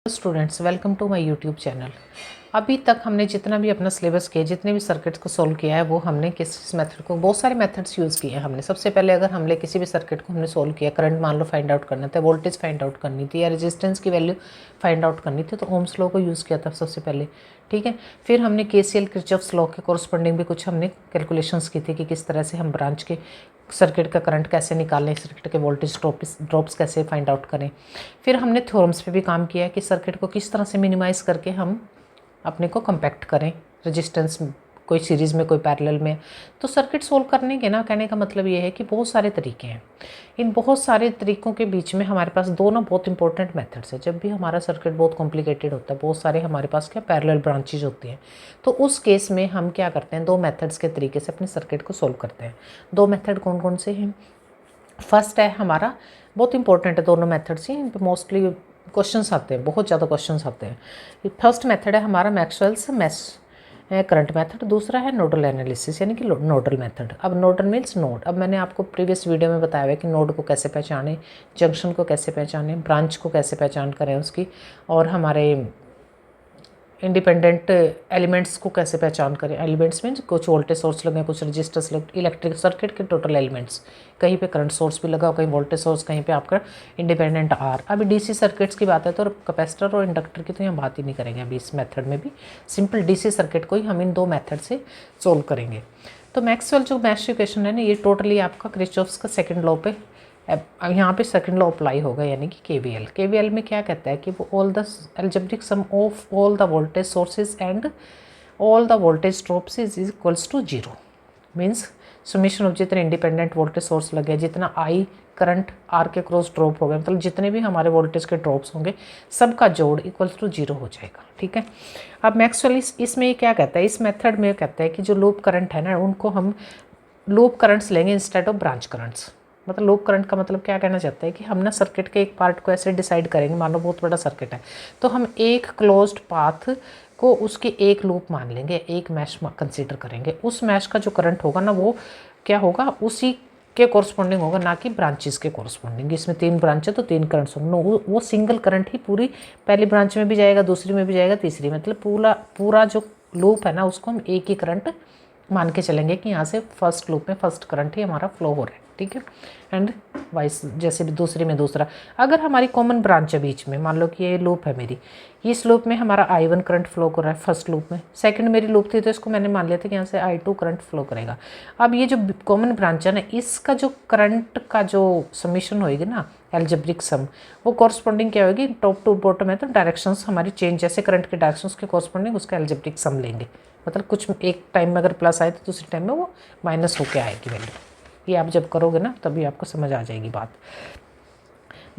Students, welcome to my YouTube channel. अभी तक हमने जितना भी अपना सिलेबस किया, जितने भी सर्किट्स को सोल्व किया है, वो हमने किस मेथड को, बहुत सारे मेथड्स यूज़ किए हैं हमने। सबसे पहले अगर हमने किसी भी सर्किट को हमने सोल्व किया, करंट मान लो फाइंड आउट करना था, वोल्टेज फाइंड आउट करनी थी, या रेजिस्टेंस की वैल्यू फाइंड आउट करनी थी, तो ओम्स लॉ को यूज़ किया था सबसे पहले। ठीक है, फिर हमने केसीएल किरचॉफ्स लॉ के कॉरस्पॉन्डिंग भी कुछ हमने कैलकुलेशंस की थी कि किस तरह से हम ब्रांच के सर्किट का करंट कैसे निकालें, सर्किट के वोल्टेज ड्रॉप्स कैसे फाइंड आउट करें। फिर हमने थ्योरम्स पे भी काम किया है कि सर्किट को किस तरह से मिनिमाइज़ करके हम अपने को कम्पैक्ट करें, रेजिस्टेंस कोई सीरीज़ में कोई पैरेलल में। तो सर्किट सोल्व करने के ना, कहने का मतलब ये है कि बहुत सारे तरीके हैं। इन बहुत सारे तरीक़ों के बीच में हमारे पास दो ना बहुत इंपॉर्टेंट मेथड्स हैं। जब भी हमारा सर्किट बहुत कॉम्प्लिकेटेड होता है, बहुत सारे हमारे पास क्या पैरेलल ब्रांचेज होती हैं, तो उस केस में हम क्या करते हैं, दो मेथड्स के तरीके से अपने सर्किट को सोल्व करते हैं। दो मेथड कौन कौन से हैं? फर्स्ट है हमारा, बहुत इंपॉर्टेंट है दोनों मेथड्स ही, इन पर मोस्टली क्वेश्चंस आते हैं, बहुत ज़्यादा क्वेश्चंस आते हैं। फर्स्ट मेथड है हमारा मैक्सवेल्स मैश करंट मेथड। दूसरा है नोडल एनालिसिस, यानी कि नोडल मेथड। अब नोडल मीन्स नोड। अब मैंने आपको प्रीवियस वीडियो में बताया है कि नोड को कैसे पहचानें, जंक्शन को कैसे पहचानें, ब्रांच को कैसे पहचान करें उसकी, और हमारे इंडिपेंडेंट एलिमेंट्स को कैसे पहचान करें। एलिमेंट्स मीन्स कुछ वोल्टेज सोर्स लगे, कुछ रजिस्टर्स लगे, इलेक्ट्रिक सर्किट के टोटल एलिमेंट्स। कहीं पे करंट सोर्स भी लगा, कहीं वोल्टेज सोर्स, कहीं पे आपका इंडिपेंडेंट आर। अभी डीसी सर्किट्स की बात है तो कैपेसिटर और इंडक्टर की तो यहाँ बात ही नहीं करेंगे अभी इस मेथड में भी। सिंपल डीसी सर्किट को ही हम इन दो मेथड से सोल्व करेंगे। तो मैक्सवेल जो मैश इक्वेशन है ना, ये टोटली आपका किरचॉफ्स का सेकंड लॉ पे, अब यहाँ पे सेकंड लॉ अप्लाई होगा, यानी कि केवीएल। केवीएल में क्या कहता है कि वो all the algebraic sum of all the voltage sources and all the voltage drops is equals to zero. Means summation of जितने इंडिपेंडेंट वोल्टेज सोर्स लगे, जितना आई करंट आर के क्रॉस ड्रॉप हो गए, मतलब जितने भी हमारे वोल्टेज के ड्रॉप्स होंगे, सबका जोड़ इक्वल्स टू जीरो हो जाएगा। ठीक है, अब मैक्सवेल इसमें क्या कहता है, इस मेथड में कहता है कि जो लूप करंट है ना, उनको हम लूप करंट्स लेंगे इंस्टेड ऑफ ब्रांच करंट्स। मतलब लूप करंट का मतलब क्या कहना चाहता है कि हम ना सर्किट के एक पार्ट को ऐसे डिसाइड करेंगे, मान लो बहुत बड़ा सर्किट है, तो हम एक क्लोज्ड पाथ को उसके एक लूप मान लेंगे, एक मैश कंसीडर करेंगे। उस मैश का जो करंट होगा ना, वो क्या होगा, उसी के कॉरस्पॉन्डिंग होगा, ना कि ब्रांचेस के कॉरस्पॉन्डिंग। इसमें 3 ब्रांच है तो 3 करंट्स होंगे, वो सिंगल करंट ही पूरी पहली ब्रांच में भी जाएगा, दूसरी में भी जाएगा, तीसरी, मतलब पूरा जो लूप है ना, उसको हम एक ही करंट मान के चलेंगे कि यहाँ से फर्स्ट लूप में फर्स्ट करंट ही हमारा फ्लो हो रहा है। ठीक है, एंड वाइस जैसे भी दूसरे में दूसरा। अगर हमारी कॉमन ब्रांच है बीच में, मान लो कि ये लूप है मेरी, इस लूप में हमारा I1 करंट फ्लो कर रहा है फर्स्ट लूप में, सेकंड मेरी लूप थी तो इसको मैंने मान लिया था कि यहाँ से I2 करंट फ्लो करेगा। अब ये जो कॉमन ब्रांच है ना, इसका जो करंट का जो समीशन होएगी ना, एल्जेब्रिक सम, वो कॉरस्पॉन्डिंग क्या होगी, टॉप टू बॉटम है तो डायरेक्शंस हमारी चेंज, जैसे करंट के डायरेक्शंस के कॉरस्पॉन्डिंग उसका एल्जेब्रिक सम लेंगे। मतलब कुछ एक टाइम में अगर प्लस आए तो दूसरे टाइम में वो माइनस होके आएगी वैल्यू। ये आप जब करोगे ना तभी आपको समझ आ जाएगी बात।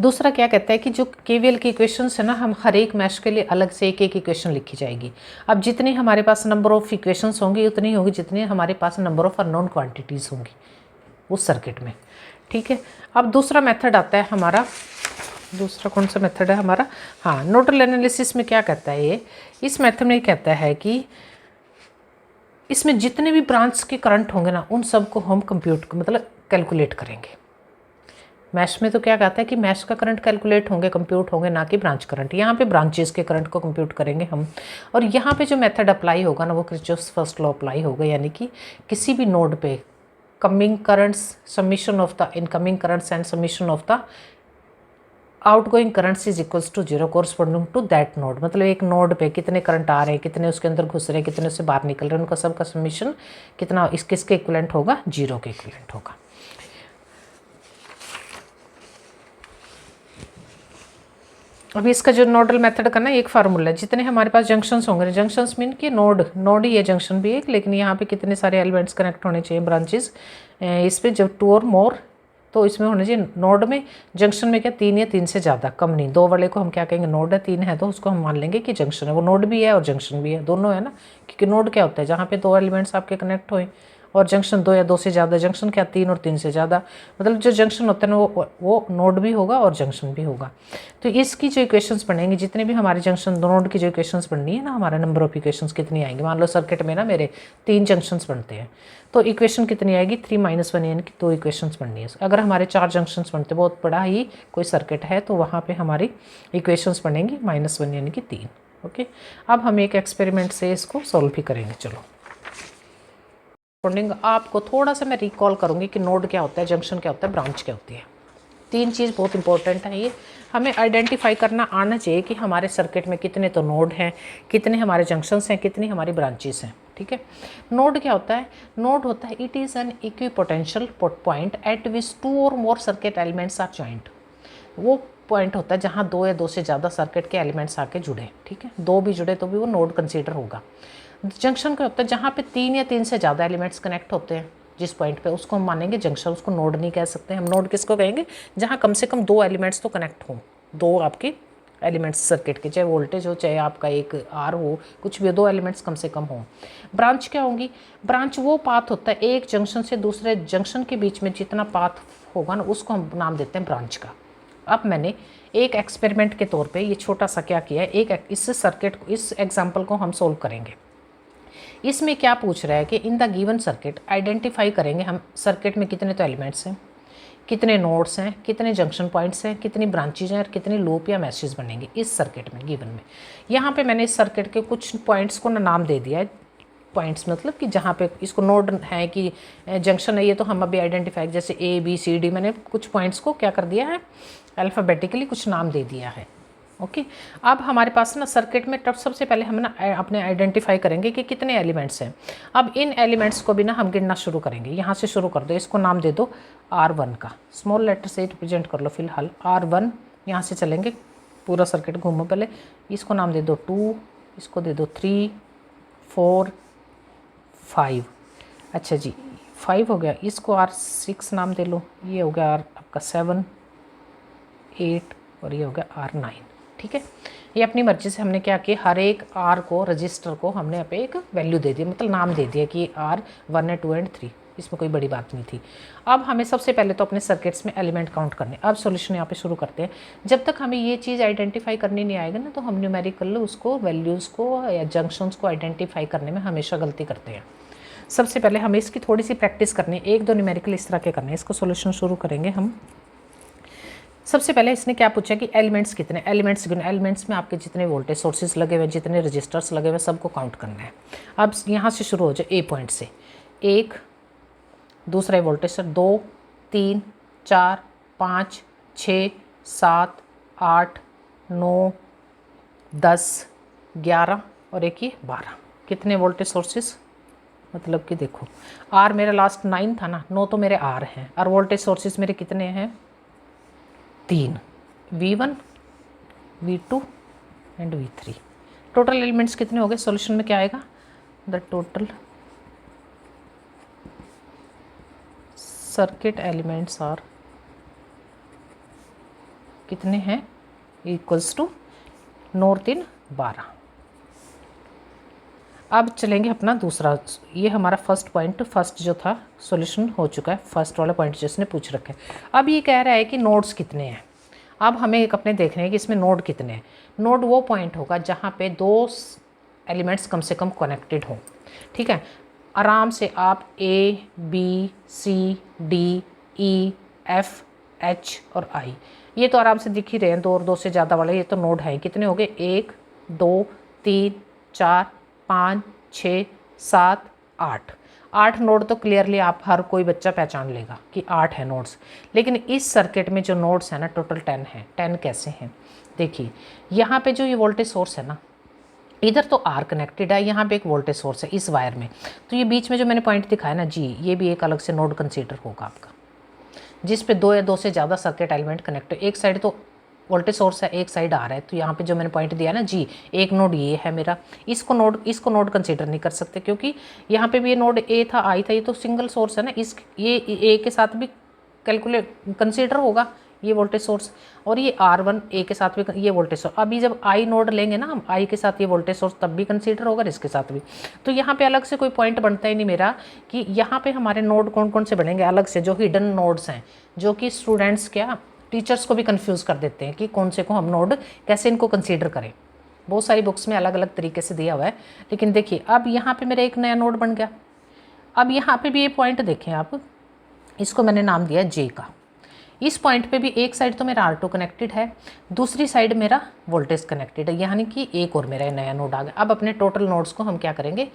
दूसरा क्या कहता है कि जो केवीएल की इक्वेशंस है ना, हम हर एक मैश के लिए अलग से एक एक इक्वेशन लिखी जाएगी। अब जितनी हमारे पास नंबर ऑफ इक्वेशंस होंगी उतनी होगी जितनी हमारे पास नंबर ऑफ अननोन क्वांटिटीज़ होंगी उस सर्किट में। ठीक है, अब दूसरा मेथड आता है हमारा, दूसरा कौन सा मेथड है हमारा, हाँ, नोडल एनालिसिस में क्या कहता है ये, इस मेथड में कहता है कि इसमें जितने भी ब्रांच के करंट होंगे ना, उन सब को हम मतलब कैलकुलेट करेंगे। मैश में तो क्या कहता है कि मैश का करंट कैलकुलेट होंगे, कंप्यूट होंगे, ना कि ब्रांच करंट। यहाँ पे ब्रांचेस के करंट को कंप्यूट करेंगे हम। और यहाँ पे जो मेथड अप्लाई होगा ना, वो किरचॉफ्स फर्स्ट लॉ अप्लाई होगा, यानी कि किसी भी नोड पे coming currents, summation of the incoming currents and summation of the outgoing currents is equals to zero corresponding to that node. मतलब एक नोड पे कितने करंट आ रहे हैं, कितने उसके अंदर घुस रहे हैं, कितने उससे बाहर निकल रहे हैं, उनका सबका समीशन कितना किसके इक्विवेलेंट होगा, जीरो के इक्विवेलेंट होगा। अभी इसका जो नोडल मेथड का ना एक फार्मूला है, जितने हमारे पास जंक्शंस होंगे, जंक्शंस मीन कि नोड ही है, जंक्शन भी एक, लेकिन यहाँ पे कितने सारे एलिमेंट्स कनेक्ट होने चाहिए, ब्रांचेस, इस पे जब 2 और मोर, तो इसमें होने चाहिए नोड में, जंक्शन में क्या 3 या 3 से ज़्यादा, कम नहीं। 2 वाले को हम क्या कहेंगे, नोड है, 3 है तो उसको हम मान लेंगे कि जंक्शन है। वो नोड भी है और जंक्शन भी है, दोनों है ना, क्योंकि नोड क्या होता है, जहाँ पे 2 एलिमेंट्स आपके कनेक्ट हुए और जंक्शन 2 या 2 से ज़्यादा, जंक्शन क्या 3 और 3 से ज़्यादा, मतलब जो जंक्शन होते हैं ना वो नोड भी होगा और जंक्शन भी होगा। तो इसकी जो इक्वेशंस बनेंगी, जितने भी हमारे जंक्शन दो नोड की जो इक्वेशंस बननी है ना, हमारा नंबर ऑफ इक्वेशंस कितनी आएंगी। मान लो सर्किट में ना मेरे 3 जंक्शंस बनते हैं, तो इक्वेशन कितनी आएगी 3 - 1, यानी कि 2 इक्वेशंस बननी है। अगर हमारे 4 जंक्शंस बनते, बहुत बड़ा ही कोई सर्किट है, तो वहाँ पे हमारी इक्वेशंस बनेंगी -1 यानी कि 3। ओके, अब हम एक एक्सपेरिमेंट से इसको सॉल्व भी करेंगे। चलो, आपको थोड़ा सा मैं रिकॉल करूँगी कि नोड क्या होता है, जंक्शन क्या होता है, ब्रांच क्या होती है। 3 चीज़ बहुत इंपॉर्टेंट है, ये हमें आइडेंटिफाई करना आना चाहिए कि हमारे सर्किट में कितने तो नोड हैं, कितने हमारे जंक्शंस हैं, कितनी हमारी ब्रांचेस हैं। ठीक है, नोड क्या होता है? नोड होता है it is an equipotential point eight विच 2 और मोर सर्किट एलिमेंट्स आर जॉइंट। वो पॉइंट होता है जहाँ 2 या 2 से ज़्यादा सर्किट के एलिमेंट्स आके जुड़े। ठीक है, 2 भी जुड़े तो भी वो नोड कंसीडर होगा। जंक्शन क्या होता है? जहाँ पे 3 या 3 से ज़्यादा एलिमेंट्स कनेक्ट होते हैं जिस पॉइंट पे, उसको हम मानेंगे जंक्शन, उसको नोड नहीं कह सकते। हम नोड किसको कहेंगे? जहाँ कम से कम 2 एलिमेंट्स तो कनेक्ट हों, 2 आपके एलिमेंट्स सर्किट के, चाहे वोल्टेज हो चाहे आपका एक आर हो, कुछ भी 2 एलिमेंट्स कम से कम हों। ब्रांच क्या होंगी? ब्रांच वो पाथ होता है एक जंक्शन से दूसरे जंक्शन के बीच में जितना पाथ होगा ना, उसको हम नाम देते हैं ब्रांच का। अब मैंने एक एक्सपेरिमेंट के तौर पे ये छोटा सा क्या किया है, एक इस सर्किट को, इस एग्जांपल को हम सोल्व करेंगे। इसमें क्या पूछ रहा है कि in the given circuit identify करेंगे हम सर्किट में कितने तो एलिमेंट्स हैं, कितने नोड्स हैं, कितने जंक्शन पॉइंट्स हैं, कितनी ब्रांचेज हैं और कितने लूप या मैसेज बनेंगे इस सर्किट में गिवन में। यहाँ पे मैंने इस सर्किट के कुछ पॉइंट्स को नाम दे दिया है। पॉइंट्स मतलब कि जहाँ पे इसको नोड है कि जंक्शन है, ये तो हम अभी आइडेंटिफाई, जैसे ABCD, मैंने कुछ पॉइंट्स को क्या कर दिया है, अल्फ़ाबेटिकली कुछ नाम दे दिया है। ओके, अब हमारे पास ना सर्किट में तब सबसे पहले हम ना अपने आइडेंटिफाई करेंगे कि कितने एलिमेंट्स हैं। अब इन एलिमेंट्स को भी ना हम गिनना शुरू करेंगे। यहाँ से शुरू कर दो, इसको नाम दे दो R1 का, स्मॉल लेटर से रिप्रेजेंट कर लो फिलहाल R1। यहाँ से चलेंगे, पूरा सर्किट घूमो, पहले इसको नाम दे दो 2, इसको दे दो 3, 4, 5। अच्छा जी, 5 हो गया, इसको R6 नाम दे लो, ये हो गया आपका 7, 8 और ये हो गया R9। ठीक है, ये अपनी मर्जी से हमने क्या किया, हर एक R को, रजिस्टर को हमने यहाँ पे एक वैल्यू दे दी, मतलब नाम दे दिया कि R1 है, 2 एंड 3। इसमें कोई बड़ी बात नहीं थी। अब हमें सबसे पहले तो अपने सर्किट्स में एलिमेंट काउंट करने। अब सॉल्यूशन यहाँ पे शुरू करते हैं। जब तक हमें ये चीज़ आइडेंटिफाई करनी नहीं आएगा ना, तो हम न्यूमेरिकल उसको, वैल्यूज़ को या जंक्शंस को आइडेंटिफाई करने में हमेशा गलती करते हैं। सबसे पहले हमें इसकी थोड़ी सी प्रैक्टिस करनी है, 1-2 न्यूमेरिकल इस तरह के करने हैं। इसको सॉल्यूशन शुरू करेंगे हम। सबसे पहले इसने क्या पूछा कि एलिमेंट्स कितने, एलिमेंट्स गिनो। एलिमेंट्स में आपके जितने वोल्टेज सोर्सेज लगे हुए, जितने रजिस्टर्स लगे हुए, सबको काउंट करना है। अब यहाँ से शुरू हो जाए A पॉइंट से, 1, दूसरा वोल्टेज सर 2, 3, 4, 5, 6, 7, 8, 9, 10, 11 और एक ये 12। कितने वोल्टेज सोर्सेज, मतलब कि देखो R मेरा लास्ट 9 था ना, 9 तो मेरे R हैं, और वोल्टेज सोर्सेज मेरे कितने हैं, 3, V1, V2 and V3। Total elements कितने हो गए? सॉल्यूशन में क्या आएगा, the total circuit elements are कितने हैं, इक्वल्स टू 9 और 3 12। अब चलेंगे अपना दूसरा, ये हमारा फर्स्ट पॉइंट, फर्स्ट जो था सॉल्यूशन हो चुका है, फर्स्ट वाला पॉइंट जिसने पूछ रखा है। अब ये कह रहा है कि नोड्स कितने हैं। अब हमें एक अपने देखने हैं कि इसमें नोड कितने हैं। नोड वो पॉइंट होगा जहाँ पे 2 एलिमेंट्स कम से कम कनेक्टेड हों। ठीक है, आराम से आप A, B, C, D, E, F, H और I, ये तो आराम से दिख ही रहे हैं, 2 और 2 से ज़्यादा वाले, ये तो नोड है। कितने हो गए, 1, 2, 3, 4, 5, 6, 7, 8। 8 नोड तो क्लियरली आप हर कोई बच्चा पहचान लेगा कि 8 है नोड्स। लेकिन इस सर्किट में जो नोड्स हैं ना, टोटल 10 है। 10 कैसे हैं, देखिए यहाँ पे जो ये वोल्टेज सोर्स है ना, इधर तो R कनेक्टेड है, यहाँ पे एक वोल्टेज सोर्स है इस वायर में, तो ये बीच में जो मैंने पॉइंट दिखाया ना जी, ये भी एक अलग से नोड कंसीडर होगा आपका, जिस पे 2 या 2 से ज़्यादा सर्किट एलिमेंट कनेक्ट है। एक साइड तो वोल्टेज सोर्स है, एक साइड आ रहा है, तो यहाँ पे जो मैंने पॉइंट दिया ना जी, एक नोड ये है मेरा, इसको नोड कंसीडर नहीं कर सकते, क्योंकि यहाँ पे भी ये नोड A था, I था, ये तो सिंगल सोर्स है ना, इस ये A के साथ भी कैलकुलेट कंसीडर होगा, ये वोल्टेज सोर्स, और ये R1 ए के साथ भी ये वोल्टेज सोर्स। अभी जब आई नोड लेंगे ना हम, आई के साथ ये वोल्टेज सोर्स तब भी कंसीडर होगा, इसके साथ भी। तो यहाँ पे अलग से कोई पॉइंट बनता ही नहीं मेरा कि यहाँ पे हमारे नोड कौन कौन से बनेंगे अलग से, जो हिडन नोड्स हैं, जो कि स्टूडेंट्स क्या टीचर्स को भी कंफ्यूज कर देते हैं कि कौन से को हम नोड कैसे इनको कंसीडर करें। बहुत सारी बुक्स में अलग अलग तरीके से दिया हुआ है। लेकिन देखिए अब यहाँ पे मेरा एक नया नोड बन गया। अब यहाँ पे भी ये पॉइंट देखें आप, इसको मैंने नाम दिया जे का। इस पॉइंट पे भी एक साइड तो मेरा R2 कनेक्टेड है, दूसरी साइड मेरा वोल्टेज कनेक्टेड है, यानी कि एक और मेरा नया नोड आ गया। अब अपने टोटल नोड्स को हम क्या करेंगे,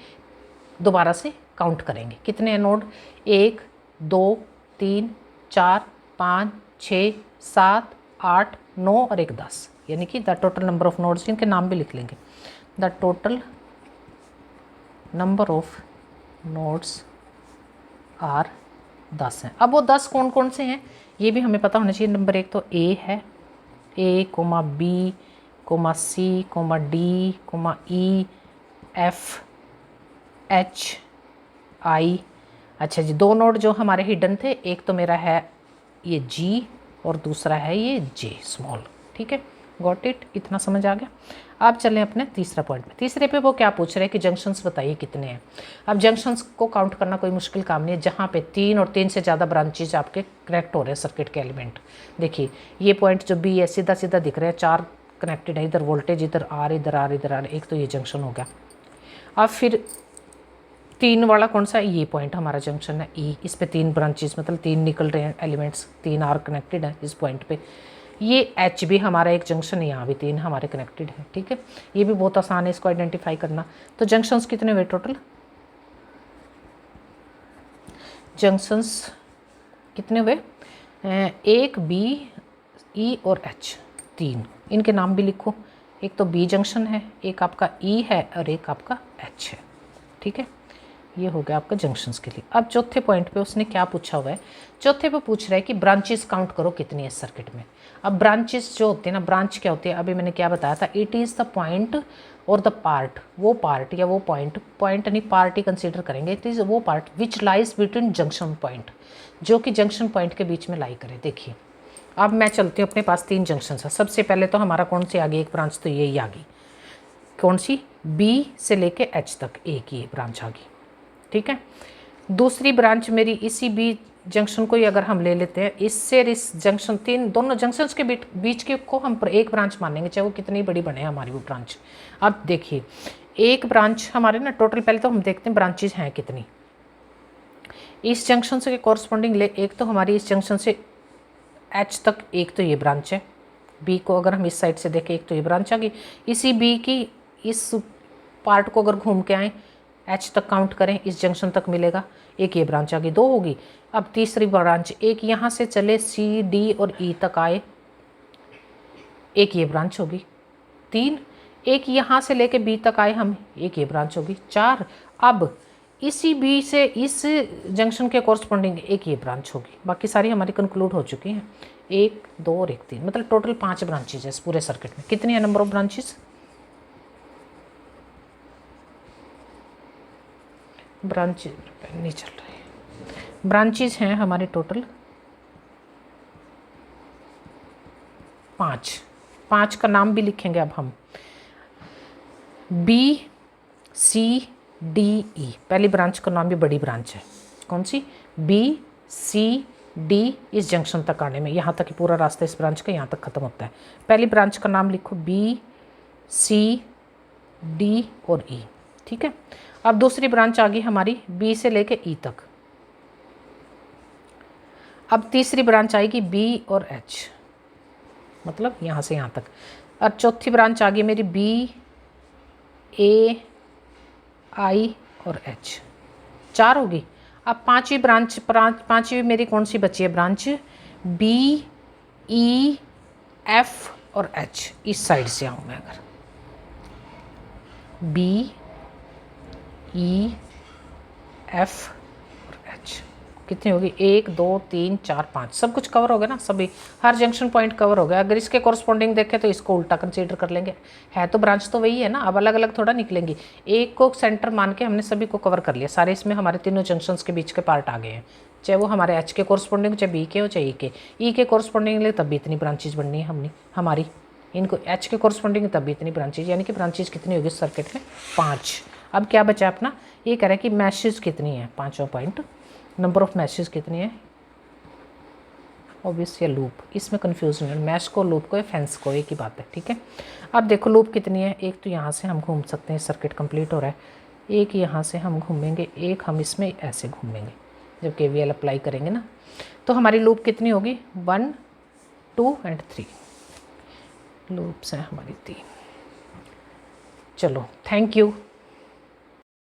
दोबारा से काउंट करेंगे। कितने हैं नोड, 1 2 3 4 5 6 7 8 9 और एक 10, यानी कि the total number of nodes, इनके नाम भी लिख लेंगे। The total number of nodes are 10 हैं। अब वो 10 कौन कौन से हैं ये भी हमें पता होना चाहिए। नंबर 1 तो ए है, A, B, C, D, E, F, H, I। अच्छा जी, दो नोड जो हमारे हिडन थे, एक तो मेरा है ये G और दूसरा है ये J स्मॉल। ठीक है, गॉट इट, इतना समझ आ गया। अब चलें अपने तीसरा पॉइंट में। तीसरे पे वो क्या पूछ रहे हैं कि जंक्शंस बताइए कितने हैं। अब जंक्शंस को काउंट करना कोई मुश्किल काम नहीं है, जहाँ पे 3 और 3 से ज़्यादा ब्रांचेज आपके कनेक्ट हो रहे हैं सर्किट के एलिमेंट। देखिए ये पॉइंट जो बी है सीधा सीधा दिख रहे हैं, 4 कनेक्टेड है, इधर वोल्टेज, इधर आर, इधर आर, इधर आर, एक तो ये जंक्शन हो गया। अब फिर 3 वाला कौन सा, ये पॉइंट हमारा जंक्शन है ई, इस पे 3 ब्रांचेज मतलब 3 निकल रहे हैं एलिमेंट्स, 3 आर कनेक्टेड है इस पॉइंट पे। ये एच भी हमारा एक जंक्शन है, यहाँ भी 3 हमारे कनेक्टेड है। ठीक है, ये भी बहुत आसान है इसको आइडेंटिफाई करना। तो जंक्शंस कितने हुए टोटल, जंक्शंस कितने हुए, 1 बी ई और एच, 3। इनके नाम भी लिखो, एक तो बी जंक्शन है, एक आपका ई है और एक आपका एच है। ठीक है, ये हो गया आपका जंक्शंस के लिए। अब चौथे पॉइंट पे उसने क्या पूछा हुआ है, चौथे पे पूछ रहा है कि ब्रांचेस काउंट करो कितनी है सर्किट में। अब ब्रांचेस जो होते हैं ना, ब्रांच क्या होती है, अभी मैंने क्या बताया था, इट इज़ द पॉइंट और द पार्ट, वो पार्ट या वो पॉइंट, पॉइंट नहीं पार्ट ही कंसिडर करेंगे, इट इज़ वो part which lies between junction point, जो कि जंक्शन पॉइंट के बीच में लाई करे। देखिए अब मैं चलती हूँ, अपने पास 3 जंक्शन है। सबसे पहले तो हमारा कौन सी आ गई, एक ब्रांच तो यही आ गई, कौन सी, बी से लेके एच तक एक ही ब्रांच आ गई। ठीक है, दूसरी ब्रांच मेरी इसी बी जंक्शन को ही अगर हम ले लेते हैं, इससे इस जंक्शन, 3 दोनों जंक्शंस के बीच के को हम एक ब्रांच मानेंगे, चाहे वो कितनी बड़ी बने हमारी वो ब्रांच। अब देखिए एक ब्रांच हमारे ना टोटल, पहले तो हम देखते हैं ब्रांचेज हैं कितनी। इस जंक्शन से कॉरस्पॉन्डिंग ले, एक तो हमारी इस जंक्शन से एच तक एक तो ये ब्रांच है, बी को अगर हम इस साइड से देखें एक तो ये ब्रांच आ गई, इसी बी की इस पार्ट को अगर घूम के आए एच तक काउंट करें, इस जंक्शन तक मिलेगा, एक ये ब्रांच आ गई, 2 होगी। अब तीसरी ब्रांच, एक यहाँ से चले सी डी और ई तक आए, एक ये ब्रांच होगी, 3। एक यहाँ से लेके बी तक आए हम, एक ये ब्रांच होगी, 4। अब इसी बी से इस जंक्शन के कॉरस्पॉन्डिंग एक ये ब्रांच होगी, बाकी सारी हमारी कंक्लूड हो चुकी हैं, 1 2 और 1 3, मतलब टोटल 5 ब्रांचेज है इस पूरे सर्किट में। कितनी है नंबर ऑफ ब्रांचेस, ब्रांचेज नहीं चल रही, ब्रांचेज हैं हमारे टोटल 5 का नाम भी लिखेंगे अब हम, बी सी डी ई, पहली ब्रांच का नाम भी बड़ी ब्रांच है, कौन सी, बी सी डी, इस जंक्शन तक आने में, यहाँ तक पूरा रास्ता इस ब्रांच का यहाँ तक ख़त्म होता है। पहली ब्रांच का नाम लिखो बी सी डी और ई। ठीक है, अब दूसरी ब्रांच आ गई हमारी बी से लेके ई तक। अब तीसरी ब्रांच आएगी बी और एच, मतलब यहाँ से यहाँ तक। अब चौथी ब्रांच आ गई मेरी बी ए आई और एच, 4 होगी। अब पांचवी मेरी कौन सी बची है ब्रांच, बी ई एफ और एच, इस साइड से आऊँ मैं, अगर बी ई एफ और एच कितनी होगी, 1 2 3 4 5, सब कुछ कवर हो गया ना, सभी हर जंक्शन पॉइंट कवर हो गया। अगर इसके कॉरस्पॉन्डिंग देखें तो इसको उल्टा कंसीडर कर लेंगे, है तो ब्रांच तो वही है ना, अब अलग अलग थोड़ा निकलेंगी, एक को सेंटर मान के हमने सभी को कवर कर लिया, सारे इसमें हमारे तीनों जंक्शंस के बीच के पार्ट आ गए हैं, चाहे वो हमारे एच के कोरस्पॉन्डिंग, चाहे बी के हो, चाहे ई के कोरस्पॉन्डिंग ले तब भी इतनी ब्रांचेज बननी है हमारी। इनको एच के कोरस्पॉन्डिंग तब भी इतनी ब्रांचेज, यानी कि ब्रांचेज कितनी होगी सर्किट में? 5। अब क्या बचा अपना, ये कह रहा है कि मैशेज कितनी है, 5वां पॉइंट, नंबर ऑफ मैशेज कितनी है, ऑब्वियस या लूप, इसमें कन्फ्यूजन है, मैश को, लूप को या फेंस को, एक ही बात है, ठीक है। अब देखो लूप कितनी है, एक तो यहाँ से हम घूम सकते हैं, सर्किट कंप्लीट हो रहा है, एक यहाँ से हम घूमेंगे, एक हम इसमें ऐसे घूमेंगे जब KVL अप्लाई करेंगे ना। तो हमारी लूप कितनी होगी, 1, 2 एंड 3 लूप्स हैं हमारी 3। चलो थैंक यू।